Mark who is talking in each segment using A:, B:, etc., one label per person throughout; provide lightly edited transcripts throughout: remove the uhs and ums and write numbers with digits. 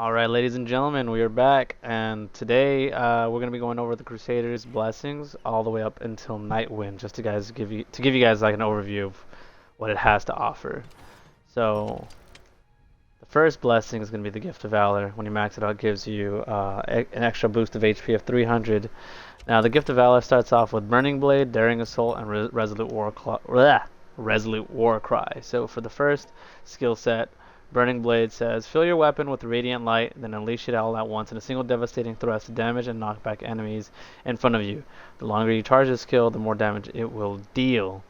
A: Alright, ladies and gentlemen, we are back, and today we're gonna be going over the Crusader's blessings all the way up until Nightwind, just to give you guys like an overview of what it has to offer. So the first blessing is gonna be the Gift of Valor. When you max it out, it gives you an extra boost of HP of 300. Now the Gift of Valor starts off with Burning Blade, Daring Assault, and Resolute War Cry. So for the first skill set, Burning Blade says, fill your weapon with radiant light, then unleash it all at once in a single devastating thrust to damage and knock back enemies in front of you. The longer you charge this skill, the more damage it will deal.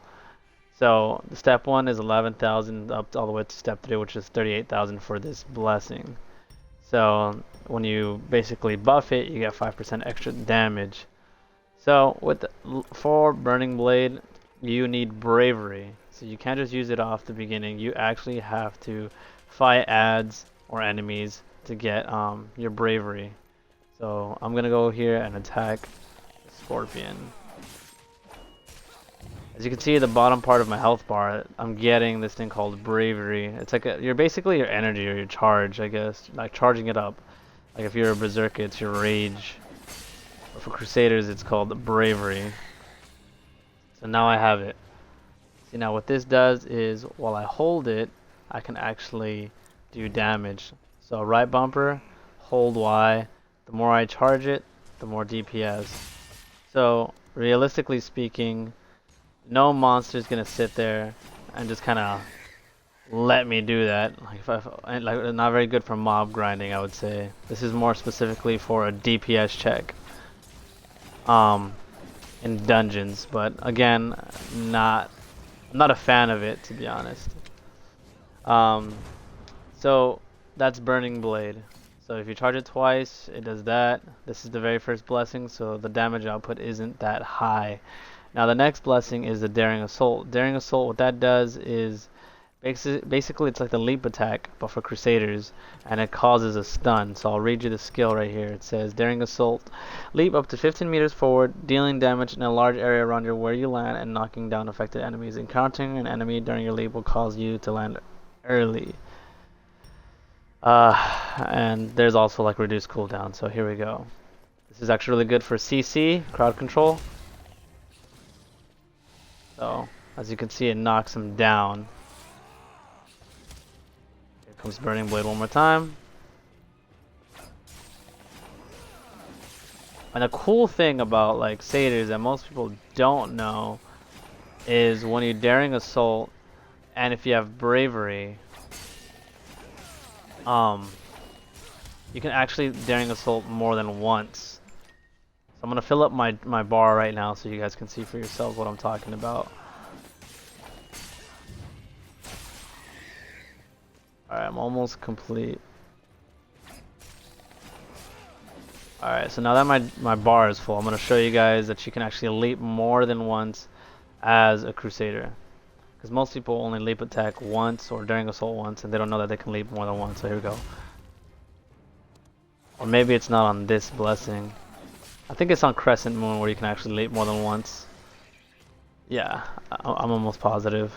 A: So the step 1 is 11,000 up all the way to step 3, which is 38,000 for this blessing. So when you basically buff it, you get 5% extra damage. So for Burning Blade, you need Bravery. So you can't just use it off the beginning. You actually have to fight ads or enemies to get your Bravery. So I'm gonna go here and attack Scorpion. As you can see at the bottom part of my health bar, I'm getting this thing called Bravery. It's like you're basically your energy or your charge, I guess, like charging it up. Like if you're a Berserker, it's your Rage. But for Crusaders, it's called Bravery. So now I have it. See, now what this does is while I hold it, I can actually do damage. So right bumper, hold Y. The more I charge it, the more DPS. So realistically speaking, no monster is gonna sit there and just kind of let me do that. Like not very good for mob grinding, I would say. This is more specifically for a DPS check. In dungeons, but again, I'm not a fan of it, to be honest. So that's Burning Blade. So if you charge it twice, it does that. This is the very first blessing, so the damage output isn't that high. Now the next blessing is the Daring Assault. Daring Assault, what that does is basically it's like the leap attack, but for Crusaders, and it causes a stun. So I'll read you the skill right here. It says, Daring Assault, leap up to 15 meters forward, dealing damage in a large area around where you land and knocking down affected enemies. Encountering an enemy during your leap will cause you to land early. And there's also like reduced cooldown, so here we go. This is actually really good for CC, crowd control. So, as you can see, it knocks him down. Here comes Burning Blade one more time. And the cool thing about like Satyrs that most people don't know is when you're Daring Assault, and if you have Bravery, you can actually Daring Assault more than once. So I'm gonna fill up my bar right now so you guys can see for yourselves what I'm talking about. Alright, I'm almost complete. Alright, so now that my bar is full, I'm gonna show you guys that you can actually leap more than once as a Crusader. Because most people only leap attack once or Daring Assault once, and they don't know that they can leap more than once. So here we go. Or maybe it's not on this blessing. I think it's on Crescent Moon where you can actually leap more than once. Yeah, I'm almost positive.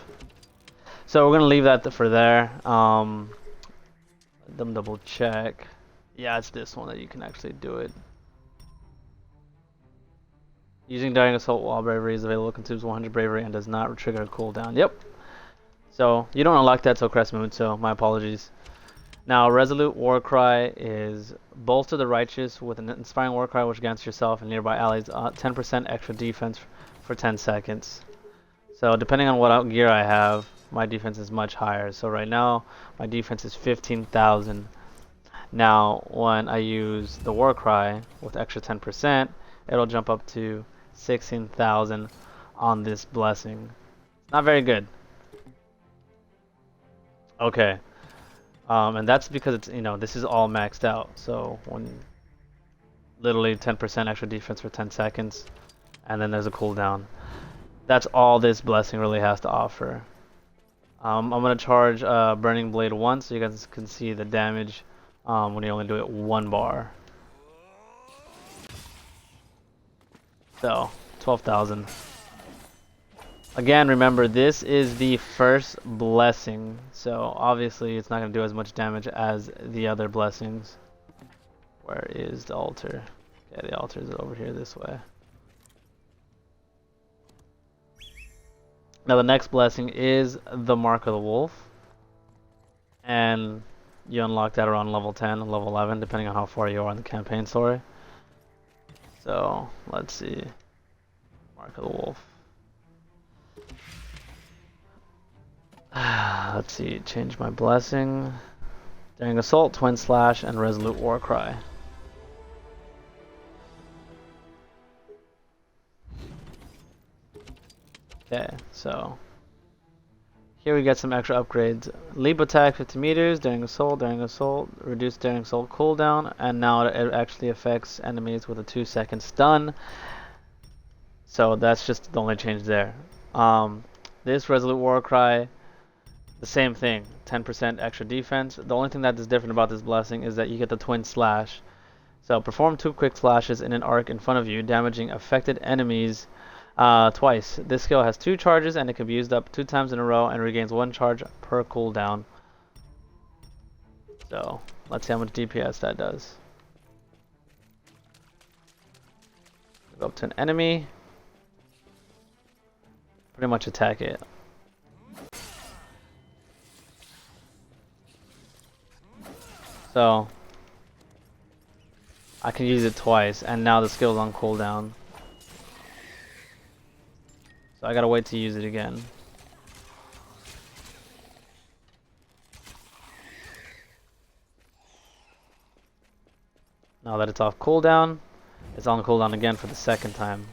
A: So we're gonna leave that for there. Let them double check. Yeah, it's this one that you can actually do it. Using Daring Assault while Bravery is available consumes 100 Bravery and does not trigger a cooldown. Yep. So you don't unlock that till Crescent Moon, so my apologies. Now, Resolute War Cry is bolster the righteous with an inspiring war cry which grants yourself and nearby allies 10% extra defense for 10 seconds. So depending on what gear I have, my defense is much higher. So right now, my defense is 15,000. Now, when I use the war cry with extra 10%, it'll jump up to 16,000 on this blessing. Not very good. Okay. And that's because it's, this is all maxed out. So when literally 10% extra defense for 10 seconds, and then there's a cooldown. That's all this blessing really has to offer. I'm gonna charge Burning Blade once so you guys can see the damage when you only do it one bar. So 12,000. Again, remember, this is the first blessing, so obviously it's not going to do as much damage as the other blessings. Where is the altar? Okay, the altar is over here this way. Now the next blessing is the Mark of the Wolf. And you unlock that around level 10 and level 11, depending on how far you are in the campaign story. So, let's see. Mark of the Wolf. Let's see, change my blessing. Daring Assault, Twin Slash, and Resolute Warcry. Okay, so here we get some extra upgrades. Leap attack 50 meters, Daring Assault, reduce Daring Assault cooldown, and now it actually affects enemies with a 2-second stun. So that's just the only change there. This Resolute Warcry, the same thing, 10% extra defense. The only thing that is different about this blessing is that you get the Twin Slash. So perform 2 quick slashes in an arc in front of you, damaging affected enemies twice. This skill has 2 charges and it can be used up 2 times in a row and regains 1 charge per cooldown. So let's see how much DPS that does. Go up to an enemy, pretty much attack it. So I can use it twice, and now the skill's on cooldown. So I gotta wait to use it again. Now that it's off cooldown, it's on cooldown again for the second time.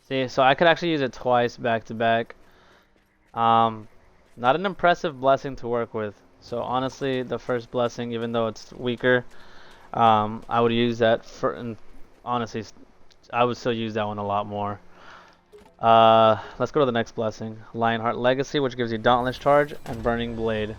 A: See, so I could actually use it twice back to back. Not an impressive blessing to work with. So honestly, the first blessing, even though it's weaker, I would use that for, and honestly, I would still use that one a lot more. Let's go to the next blessing. Lionheart Legacy, which gives you Dauntless Charge and Burning Blade.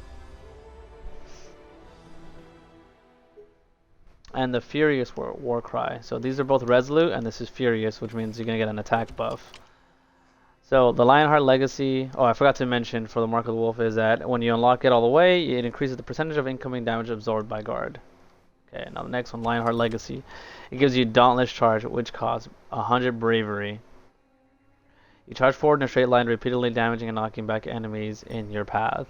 A: And the Furious Warcry. So these are both Resolute, and this is Furious, which means you're going to get an attack buff. So the Lionheart Legacy, oh I forgot to mention for the Mark of the Wolf, is that when you unlock it all the way, it increases the percentage of incoming damage absorbed by guard. Okay, now the next one, Lionheart Legacy. It gives you Dauntless Charge, which costs 100 Bravery. You charge forward in a straight line, repeatedly damaging and knocking back enemies in your path.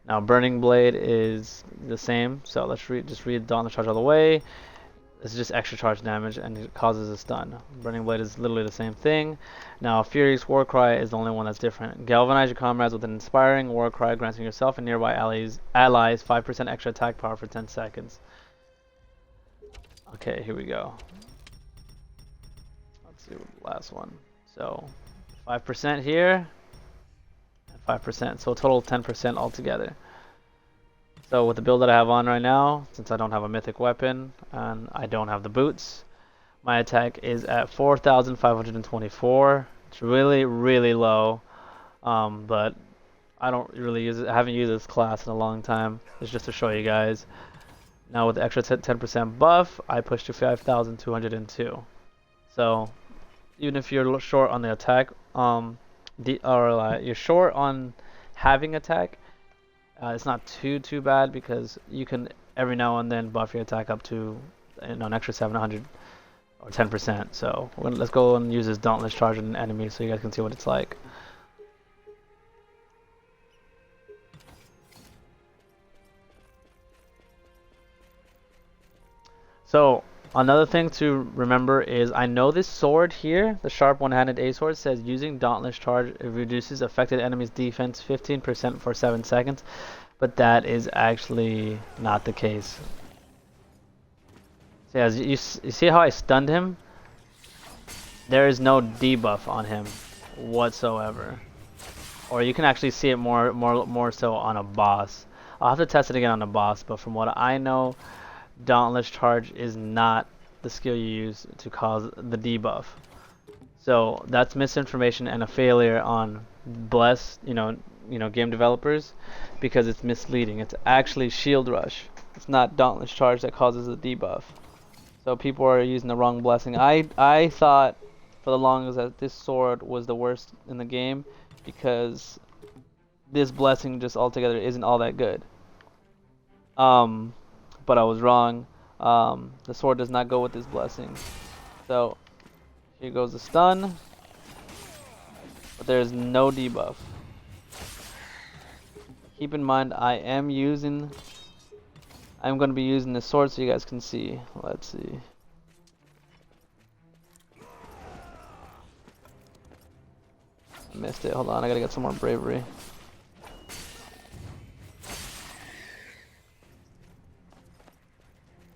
A: Now Burning Blade is the same, so let's just read Dauntless Charge all the way. This is just extra charge damage and it causes a stun. Burning Blade is literally the same thing. Now Furious Warcry is the only one that's different. Galvanize your comrades with an inspiring Warcry, granting yourself and nearby allies 5% extra attack power for 10 seconds. Okay, here we go. Let's see the last one. So 5% here and 5%, so a total of 10% altogether. So with the build that I have on right now, since I don't have a mythic weapon and I don't have the boots, my attack is at 4,524. It's really, really low, but I don't really use it. I haven't used this class in a long time. It's just to show you guys. Now with the extra 10% buff, I push to 5,202. So even if you're short on the attack, you're short on having attack, it's not too bad because you can every now and then buff your attack up to an extra 700 or 10%. So let's go and use this Dauntless Charge on an enemy so you guys can see what it's like. So another thing to remember is I know this sword here, the sharp one-handed A sword, says using Dauntless Charge it reduces affected enemies' defense 15% for 7 seconds, but that is actually not the case. So as you see how I stunned him? There is no debuff on him whatsoever. Or you can actually see it more so on a boss. I'll have to test it again on a boss, but from what I know, Dauntless Charge is not the skill you use to cause the debuff. So that's misinformation and a failure on Bless, game developers, because it's misleading. It's actually Shield Rush. It's not Dauntless Charge that causes the debuff. So people are using the wrong blessing. I thought for the longest that this sword was the worst in the game because this blessing just altogether isn't all that good. But I was wrong. The sword does not go with this blessing. So here goes the stun, but there's no debuff. Keep in mind, I'm going to be using the sword so you guys can see. Let's see. I missed it. Hold on, I gotta get some more bravery.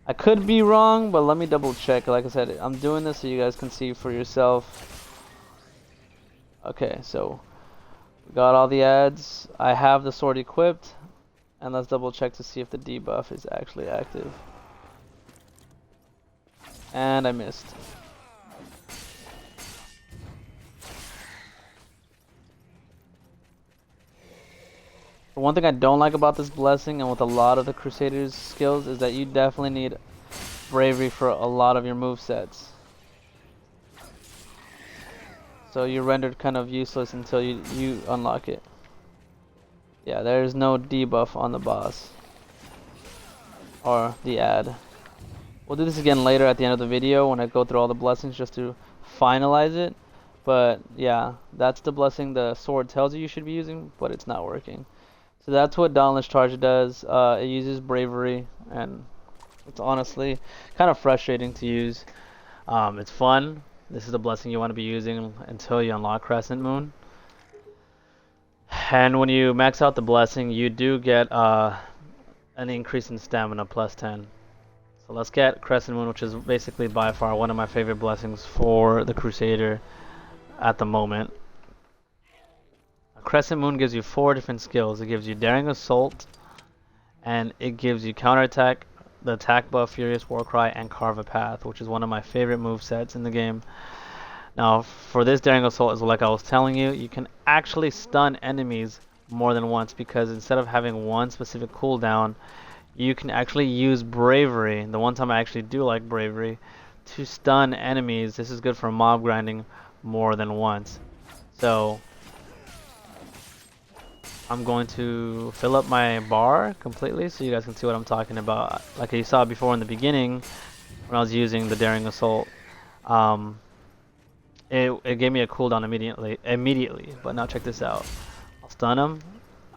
A: I could be wrong, but let me double check. Like I said, I'm doing this so you guys can see for yourself. Okay, so we got all the ads. I have the sword equipped, and let's double check to see if the debuff is actually active. And I missed. The one thing I don't like about this blessing, and with a lot of the Crusader's skills, is that you definitely need bravery for a lot of your movesets. So you're rendered kind of useless until you unlock it. Yeah, there's no debuff on the boss. Or the ad. We'll do this again later at the end of the video when I go through all the blessings just to finalize it. But yeah, that's the blessing the sword tells you should be using, but it's not working. So that's what Dauntless Charge does. It uses bravery, and it's honestly kind of frustrating to use. It's fun. This is the blessing you want to be using until you unlock Crescent Moon. And when you max out the blessing, you do get an increase in stamina plus 10. So let's get Crescent Moon, which is basically by far one of my favorite blessings for the Crusader at the moment. Crescent Moon gives you 4 different skills. It gives you Daring Assault, and it gives you Counterattack, the attack buff, Furious Warcry, and Carve a Path, which is one of my favorite movesets in the game. Now, for this Daring Assault, is like I was telling you, you can actually stun enemies more than once, because instead of having one specific cooldown, you can actually use Bravery, the one time I actually do like Bravery, to stun enemies. This is good for mob grinding more than once. So I'm going to fill up my bar completely so you guys can see what I'm talking about. Like you saw before in the beginning when I was using the Daring Assault, it gave me a cooldown immediately. But now check this out. I'll stun him.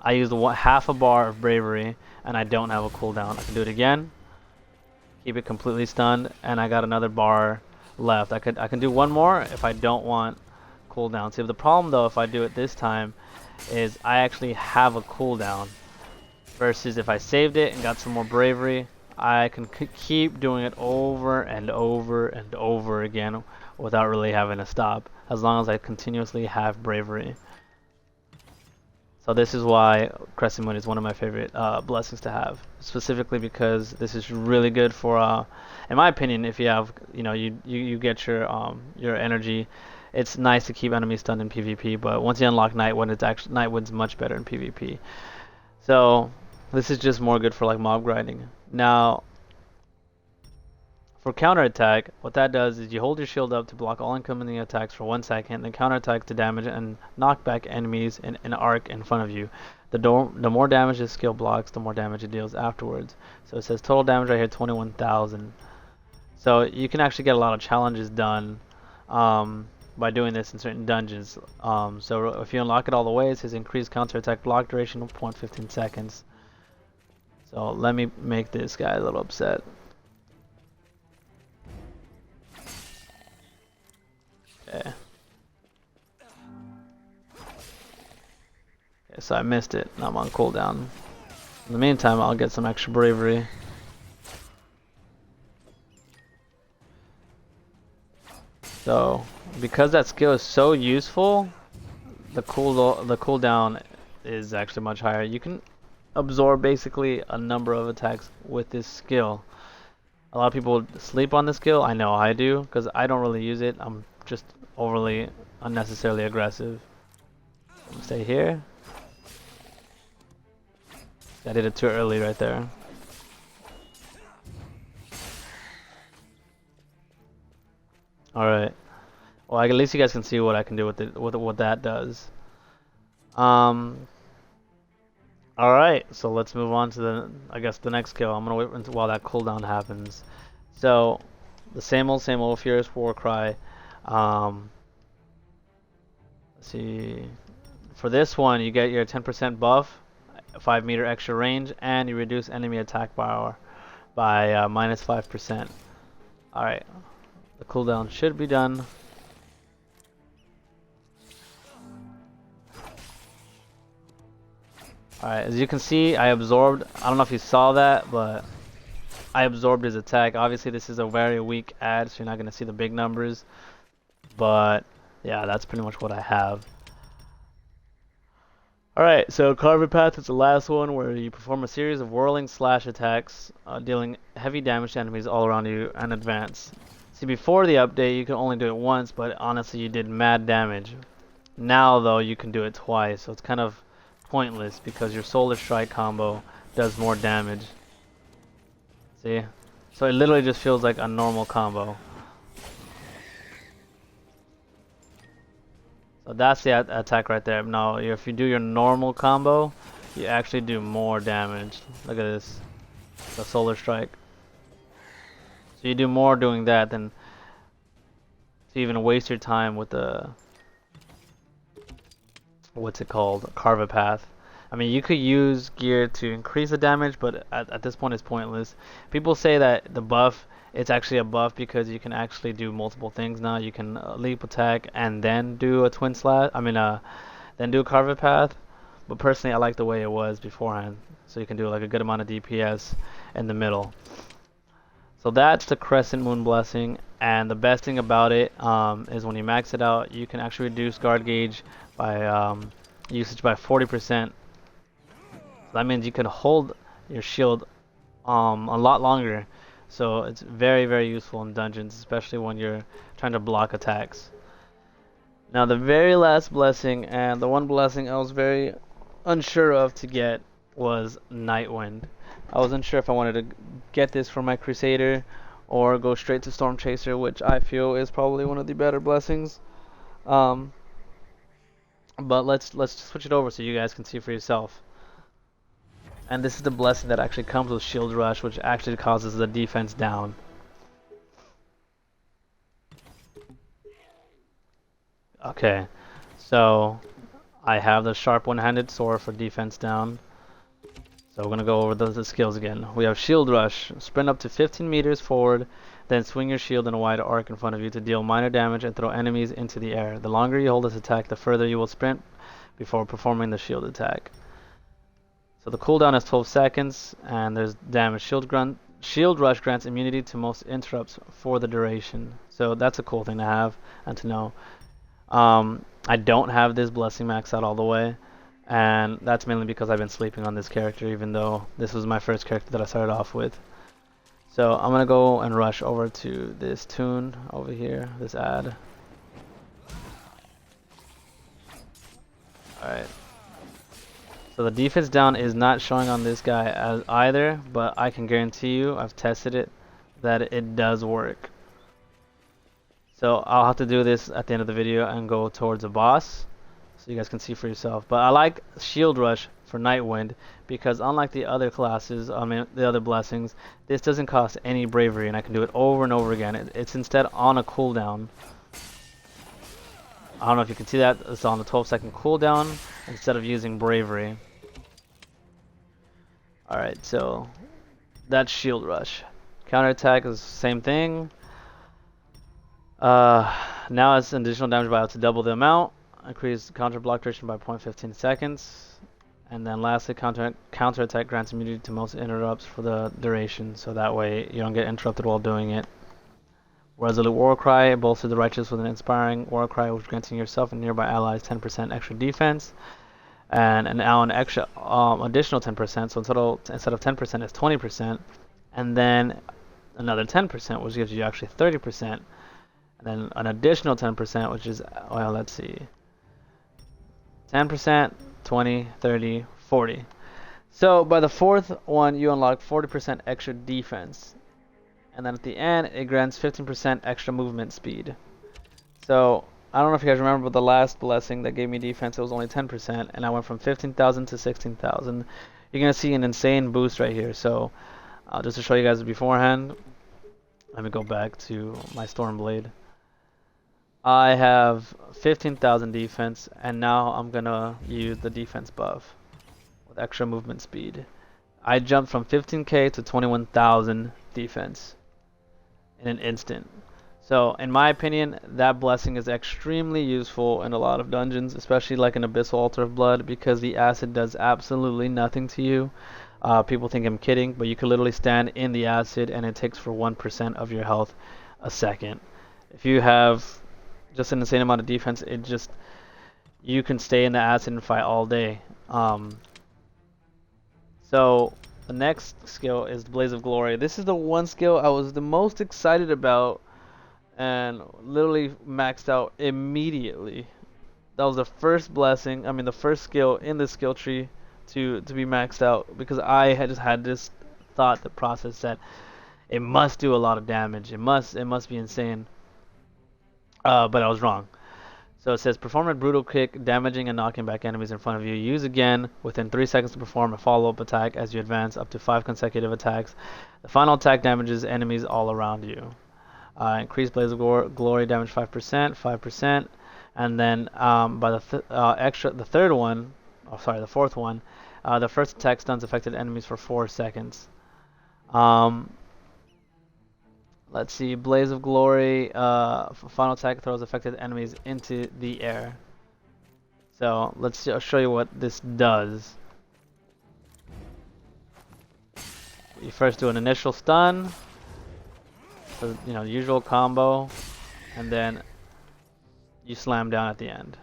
A: I used half a bar of Bravery, and I don't have a cooldown. I can do it again, keep it completely stunned, and I got another bar left. I can do one more if I don't want cooldown. See, the problem though, if I do it this time, is I actually have a cooldown, versus if I saved it and got some more bravery, I can keep doing it over and over and over again without really having to stop, as long as I continuously have bravery. So this is why Crescent Moon is one of my favorite blessings to have, specifically because this is really good for, in my opinion, if you have, you get your energy. It's nice to keep enemies stunned in PvP, but once you unlock Nightwind, Nightwind's much better in PvP. So this is just more good for like mob grinding. Now, for counterattack, what that does is you hold your shield up to block all incoming attacks for 1 second, then counterattack to damage and knock back enemies in an arc in front of you. The more damage this skill blocks, the more damage it deals afterwards. So it says total damage right here, 21,000. So you can actually get a lot of challenges done by doing this in certain dungeons. So if you unlock it all the way, it says increased counterattack block duration of 0.15 seconds. So let me make this guy a little upset. Okay. So I missed it. Now I'm on cooldown. In the meantime, I'll get some extra bravery. So, because that skill is so useful, the cooldown is actually much higher. You can absorb basically a number of attacks with this skill. A lot of people sleep on this skill. I know I do, because I don't really use it. I'm just overly unnecessarily aggressive. Stay here. I did it too early right there. Alright. Well, at least you guys can see what I can do with it, what that does. Alright, Alright, so let's move on to I guess the next skill. I'm gonna wait until while that cooldown happens. So, the same old Furious Warcry. Let's see. For this one, you get your 10% buff, 5 meter extra range, and you reduce enemy attack power by minus 5%. Alright, the cooldown should be done. Alright, as you can see, I absorbed, I don't know if you saw that, but I absorbed his attack. Obviously, this is a very weak ad, so you're not going to see the big numbers. But, yeah, that's pretty much what I have. Alright, so Carver Path is the last one where you perform a series of whirling slash attacks, dealing heavy damage to enemies all around you and advance. See, before the update, you could only do it once, but honestly, you did mad damage. Now, though, you can do it twice, so it's kind of pointless because your Solar Strike combo does more damage. See? So it literally just feels like a normal combo. So that's the attack right there. Now, if you do your normal combo, you actually do more damage. Look at this. The Solar Strike. So you do more doing that than to even waste your time with the... what's it called? Carva Path. I mean, you could use gear to increase the damage, but at this point it's pointless. People say that the buff, it's actually a buff because you can actually do multiple things now. You can leap attack and then do a twin slash. Then do a Carva Path. But personally, I like the way it was beforehand. So you can do like a good amount of DPS in the middle. So that's the Crescent Moon Blessing, and the best thing about it is when you max it out, you can actually reduce guard gauge by usage by 40%. So that means you can hold your shield a lot longer. So it's very, very useful in dungeons, especially when you're trying to block attacks. Now the very last blessing, and the one blessing I was very unsure of to get, was Nightwind. I wasn't sure if I wanted to get this for my Crusader or go straight to Storm Chaser, which I feel is probably one of the better blessings. But let's switch it over so you guys can see for yourself. And this is the blessing that actually comes with Shield Rush, which actually causes the defense down. Okay, so I have the sharp one-handed sword for defense down. So we're going to go over the skills again. We have Shield Rush. Sprint up to 15 meters forward, then swing your shield in a wide arc in front of you to deal minor damage and throw enemies into the air. The longer you hold this attack, the further you will sprint before performing the shield attack. So the cooldown is 12 seconds, and there's damage. Shield Rush grants immunity to most interrupts for the duration. So that's a cool thing to have and to know. I don't have this blessing maxed out all the way, and that's mainly because I've been sleeping on this character, even though this was my first character that I started off with. So I'm gonna go and rush over to this tune over here, this ad. Alright. So the defense down is not showing on this guy as either, but I can guarantee you, I've tested it, that it does work. So I'll have to do this at the end of the video and go towards a boss, so you guys can see for yourself. But I like Shield Rush for Nightwind because unlike the other classes, the other blessings, this doesn't cost any bravery, and I can do it over and over again. It's instead on a cooldown. I don't know if you can see that. It's on the 12-second cooldown instead of using bravery. Alright, so that's Shield Rush. Counterattack is the same thing. Now it's additional damage by up to double the amount. Increase counter block duration by 0.15 seconds. And then lastly, counterattack grants immunity to most interrupts for the duration, so that way you don't get interrupted while doing it. Resolute Warcry bolsters the righteous with an inspiring Warcry, which granting yourself and nearby allies 10% extra defense, and now an extra additional 10%. So instead of 10%, it's 20%, and then another 10%, which gives you actually 30%, and then an additional 10%, which is, well, let's see, 10%, 20, 30, 40. So by the fourth one, you unlock 40% extra defense. And then at the end, it grants 15% extra movement speed. So I don't know if you guys remember, but the last blessing that gave me defense, it was only 10%, and I went from 15,000 to 16,000. You're gonna see an insane boost right here. So, just to show you guys beforehand, let me go back to my Stormblade. I have 15,000 defense, and now I'm gonna use the defense buff with extra movement speed. I jumped from 15k to 21,000 defense in an instant. So, in my opinion, that blessing is extremely useful in a lot of dungeons, especially like an Abyssal Altar of Blood, because the acid does absolutely nothing to you. People think I'm kidding, but you can literally stand in the acid and it takes for 1% of your health a second. If you have just an insane amount of defense, you can stay in the acid and fight all day. So the next skill is Blaze of Glory. This is the one skill I was the most excited about and literally maxed out immediately. That was the first blessing, the first skill in the skill tree to be maxed out, because I had just had this thought, the process that it must do a lot of damage. It must be insane. But I was wrong. So it says perform a brutal kick, damaging and knocking back enemies in front of you. Use again within 3 seconds to perform a follow-up attack as you advance up to 5 consecutive attacks. The final attack damages enemies all around you. Increase Blaze of Glory damage 5%, and then by the fourth one, the first attack stuns affected enemies for 4 seconds. Let's see, Blaze of Glory, final attack throws affected enemies into the air. So let's show you what this does. You first do an initial stun, so, the usual combo, and then you slam down at the end.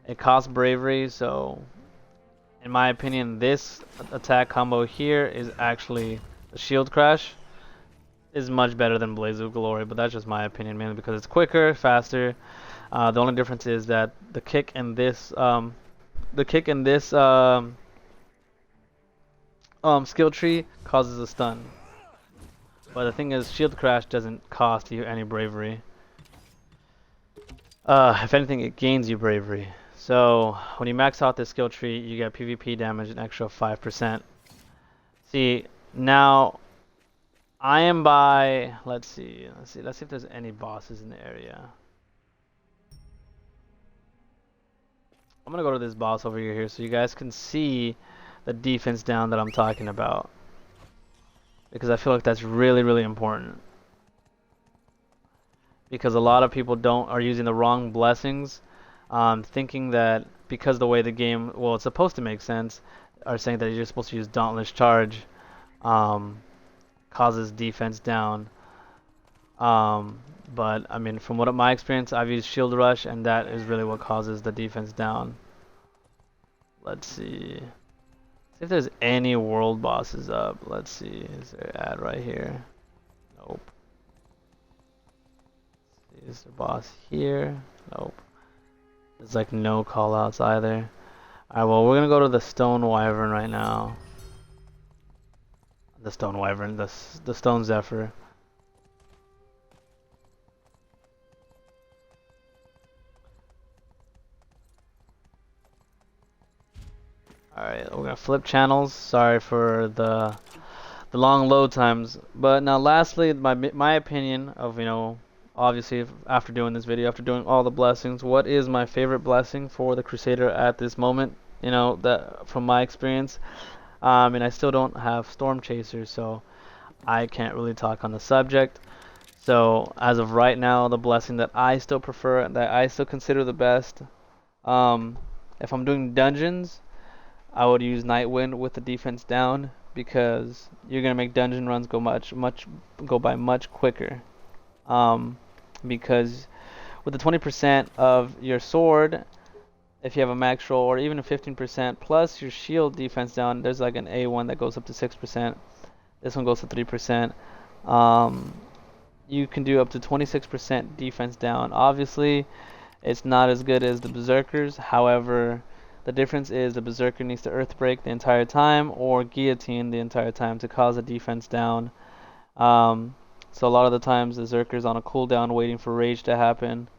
A: It costs bravery, so in my opinion, this attack combo here is actually the shield crash. Is much better than Blaze of Glory, but that's just my opinion, mainly because it's quicker, faster. The only difference is that the kick in this skill tree causes a stun. But the thing is, Shield Crash doesn't cost you any bravery. If anything, it gains you bravery. So when you max out this skill tree, you get PvP damage an extra 5%. See, now I am by, let's see if there's any bosses in the area. I'm gonna go to this boss over here so you guys can see the defense down that I'm talking about, because I feel like that's really, really important. Because a lot of people are using the wrong blessings, thinking that because the way the game, well, it's supposed to make sense, are saying that you're supposed to use Dauntless Charge. Causes defense down, but from my experience, I've used Shield Rush, and that is really what causes the defense down. Let's see if there's any world bosses up. Let's see, is there an ad right here? Nope. Is the boss here? Nope. There's like no call outs either. Alright, well, we're gonna go to the Stone Wyvern right now. The Stone Wyvern, the Stone Zephyr. Alright, we're gonna flip channels. Sorry for the long load times. But now lastly, my opinion of, obviously after doing this video, after doing all the blessings, what is my favorite blessing for the Crusader at this moment? That from my experience. I still don't have Storm Chasers, so I can't really talk on the subject. So as of right now, the blessing that I still prefer, that I still consider the best, if I'm doing dungeons, I would use Nightwind with the defense down, because you're gonna make dungeon runs go by much quicker. Because with the 20% of your sword, if you have a max roll, or even a 15% plus your shield defense down, there's like an A1 that goes up to 6%. This one goes to 3%. You can do up to 26% defense down. Obviously, it's not as good as the Berserkers. However, the difference is the Berserker needs to Earthbreak the entire time or Guillotine the entire time to cause a defense down. So a lot of the times the Berserker's on a cooldown waiting for Rage to happen.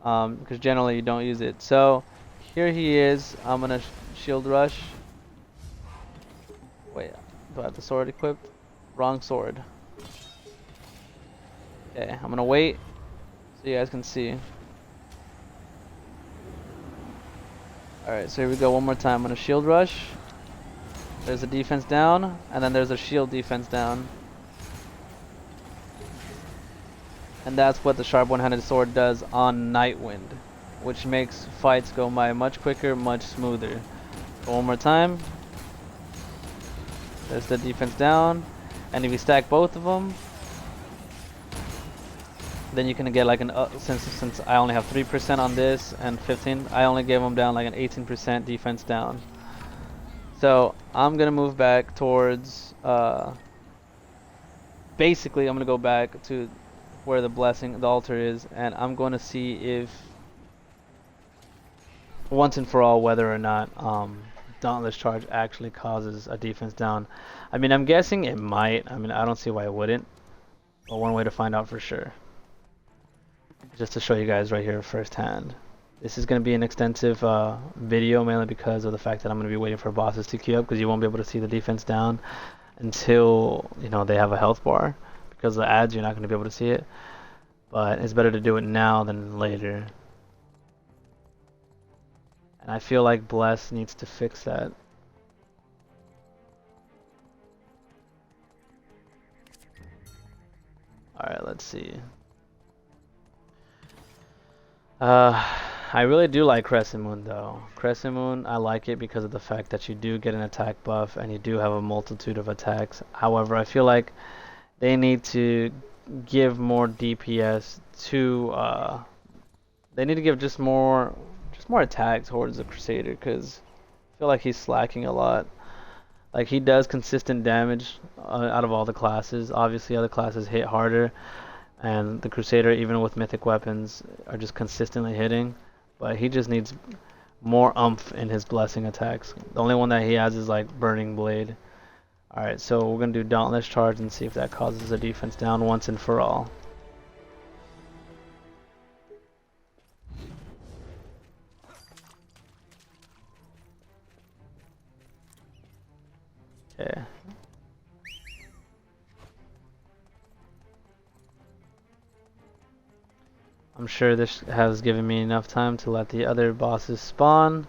A: because generally you don't use it. So here he is. I'm gonna shield rush. Wait, do I have the sword equipped? Wrong sword. Okay, I'm gonna wait so you guys can see. Alright, so here we go one more time. I'm gonna shield rush. There's a defense down, and then there's a shield defense down. And that's what the sharp one-handed sword does on Nightwind, which makes fights go by much quicker, much smoother. So one more time. There's the defense down, and if you stack both of them, then you can get like an since I only have 3% on this and 15, I only gave them down like an 18% defense down. So I'm gonna move back towards basically I'm gonna go back to where the altar is, and I'm going to see if once and for all whether or not Dauntless Charge actually causes a defense down. I mean, I'm guessing it might. I mean, I don't see why it wouldn't, but one way to find out for sure, just to show you guys right here firsthand. This is going to be an extensive video, mainly because of the fact that I'm going to be waiting for bosses to queue up, because you won't be able to see the defense down until, you know, they have a health bar. Because of the ads, you're not going to be able to see it. But it's better to do it now than later. And I feel like Bless needs to fix that. Alright, let's see. I really do like Crescent Moon though. Crescent Moon, I like it because of the fact that you do get an attack buff and you do have a multitude of attacks. However, I feel like they need to give more DPS to they need to give just more attack towards the Crusader, because I feel like he's slacking a lot. Like, he does consistent damage out of all the classes. Obviously other classes hit harder, and the Crusader, even with mythic weapons, are just consistently hitting, but he just needs more oomph in his blessing attacks. The only one that he has is like Burning Blade. Alright, so we're going to do Dauntless Charge and see if that causes a defense down once and for all. Okay. I'm sure this has given me enough time to let the other bosses spawn.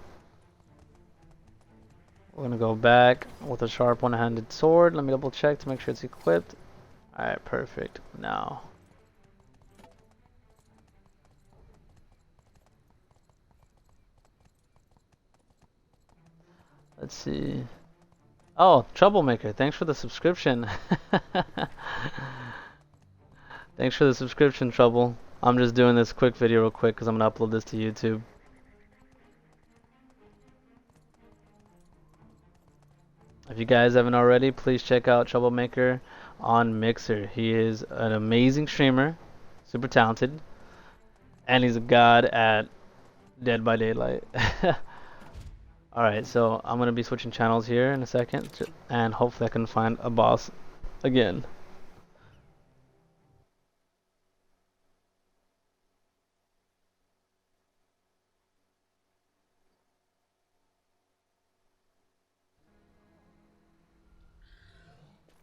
A: We're gonna go back with a sharp one-handed sword. Let me double check to make sure it's equipped. Alright, perfect. Now. Let's see. Oh, Troublemaker, thanks for the subscription. Thanks for the subscription, Trouble. I'm just doing this quick video real quick because I'm gonna upload this to YouTube. If you guys haven't already, please check out Troublemaker on Mixer. He is an amazing streamer, super talented, and he's a god at Dead by Daylight. Alright, so I'm going to be switching channels here in a second, and hopefully I can find a boss again.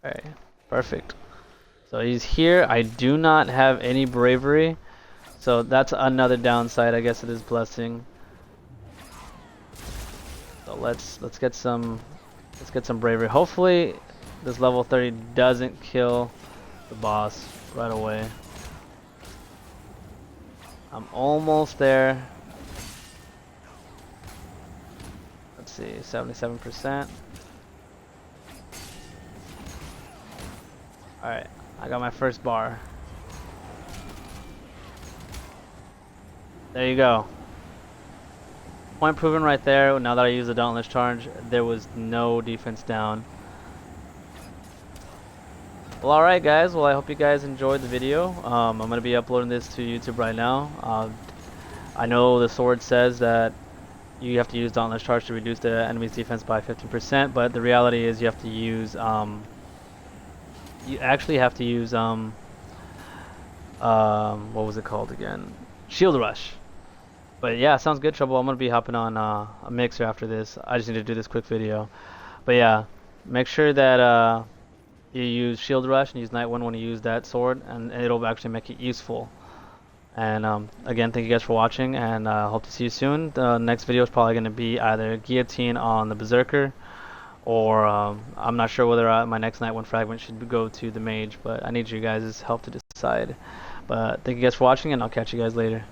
A: Alright, perfect. So he's here. I do not have any bravery, so that's another downside, I guess, of this blessing. So let's get some bravery. Hopefully this level 30 doesn't kill the boss right away. I'm almost there. Let's see, 77%. Alright, I got my first bar. There you go. Point proven right there. Now that I use the Dauntless Charge, there was no defense down. Well, alright guys, well I hope you guys enjoyed the video. I'm going to be uploading this to YouTube right now. I know the sword says that you have to use Dauntless Charge to reduce the enemy's defense by 15%, but the reality is you have to use, you actually have to use, what was it called again? Shield Rush. But yeah, sounds good, Trouble. I'm gonna be hopping on a mixer after this. I just need to do this quick video. But yeah, make sure that you use Shield Rush and use Nightwind when you use that sword, and it'll actually make it useful. And again, thank you guys for watching, and hope to see you soon. The next video is probably going to be either Guillotine on the Berserker, or I'm not sure whether my next Nightwind fragment should go to the Mage, but I need you guys' help to decide. But thank you guys for watching, and I'll catch you guys later.